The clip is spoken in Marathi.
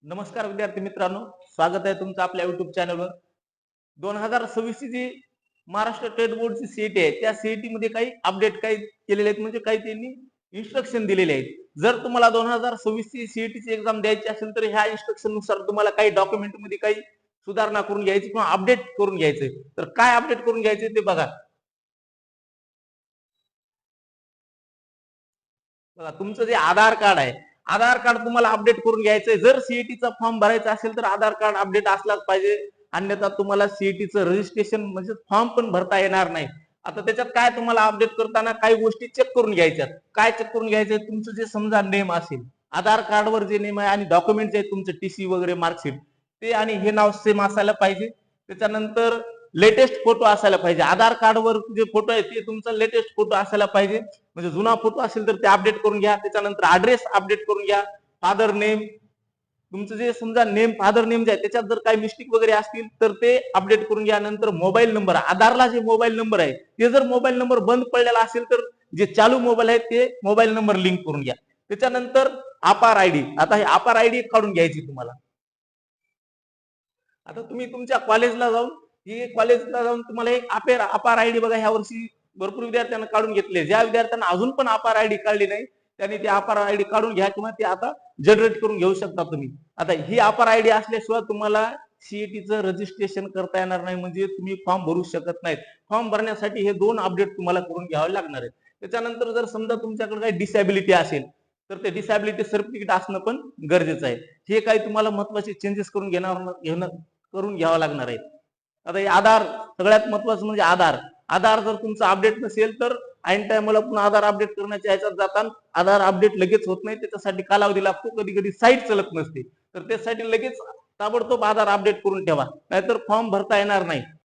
नमस्कार विद्यार्थी मित्रांनो, स्वागत आहे तुमचं आपल्या युट्यूब चॅनलवर. 2026 ची जी महाराष्ट्र टेट बोर्डची सीईटी आहे, त्या सीईटी मध्ये काही अपडेट काही केलेले आहेत, म्हणजे काही त्यांनी इन्स्ट्रक्शन दिलेले आहेत. जर तुम्हाला 2026 ची सीईटी ची एक्झाम द्यायची असेल तर ह्या इन्स्ट्रक्शन नुसार तुम्हाला काही डॉक्युमेंट मध्ये काही सुधारणा करून घ्यायची किंवा अपडेट करून घ्यायचे. तर काय अपडेट करून घ्यायचे ते बघा. बघा, तुमचं जे आधार कार्ड आहे, आधार कार्ड तुम्हाला अपडेट करून घ्यायचंय. जर सीईटीचा फॉर्म भरायचा असेल तर आधार कार्ड अपडेट असलाच पाहिजे, अन्यथा तुम्हाला सीईटीचं रजिस्ट्रेशन म्हणजे फॉर्म पण भरता येणार नाही. आता त्याच्यात काय तुम्हाला अपडेट करताना काही गोष्टी चेक करून घ्यायच्यात. काय चेक करून घ्यायचंय? तुमचं जे समजा नेम असेल, आधार कार्डवर जे नेम आहे आणि डॉक्युमेंट जे आहे तुमचं टीसी वगैरे मार्कशीट, ते आणि हे नाव सेम असायला पाहिजे. त्याच्यानंतर लेटेस्ट फोटो असायला पाहिजे. आधार कार्डवर जे फोटो आहे ते तुमचा लेटेस्ट फोटो असायला पाहिजे. म्हणजे जुना फोटो असेल तर ते अपडेट करून घ्या. त्याच्यानंतर ऍड्रेस अपडेट करून घ्या. फादर नेम, तुमचं जे समजा नेम फादर नेम जे आहे त्याच्यात जर काही मिस्टेक वगैरे असतील तर ते अपडेट करून घ्या. नंतर मोबाईल नंबर, आधारला जे मोबाईल नंबर आहे ते जर मोबाईल नंबर बंद पडलेला असेल तर जे चालू मोबाईल आहे ते मोबाईल नंबर लिंक करून घ्या. त्याच्यानंतर आधार आयडी, आता हे आधार आयडी काढून घ्यायची तुम्हाला. आता तुम्ही तुमच्या कॉलेजला जाऊन तुम्हाला एक अपार आयडी बघा, ह्या वर्षी भरपूर विद्यार्थ्यांना काढून घेतले. ज्या विद्यार्थ्यांना अजून पण अपार आयडी काढली नाही त्यांनी ती अपार आयडी काढून घ्या, किंवा ते आता जनरेट करून घेऊ शकता तुम्ही. आता ही अपार आयडी असल्याशिवाय तुम्हाला सीईटीचं रजिस्ट्रेशन करता येणार नाही, म्हणजे तुम्ही फॉर्म भरू शकत नाहीत. फॉर्म भरण्यासाठी हे दोन अपडेट तुम्हाला करून घ्यावे लागणार आहेत. त्याच्यानंतर जर समजा तुमच्याकडे काही डिसॅबिलिटी असेल तर ते डिसॅबिलिटी सर्टिफिकेट असणं पण गरजेचं आहे. हे काही तुम्हाला महत्वाचे चेंजेस करून घ्यावं लागणार आहे. आता हे आधार, सगळ्यात महत्वाचं म्हणजे आधार. आधार जर तुमचं अपडेट नसेल तर ऐन टायमाला पुन्हा आधार अपडेट करण्याच्या ह्याच्यात जाताना आधार अपडेट लगेच होत नाही. त्याच्यासाठी कालावधी लागतो, कधी कधी साईट चलत नसते. तर त्यासाठी लगेच ताबडतोब आधार अपडेट करून ठेवा, नाहीतर फॉर्म भरता येणार नाही.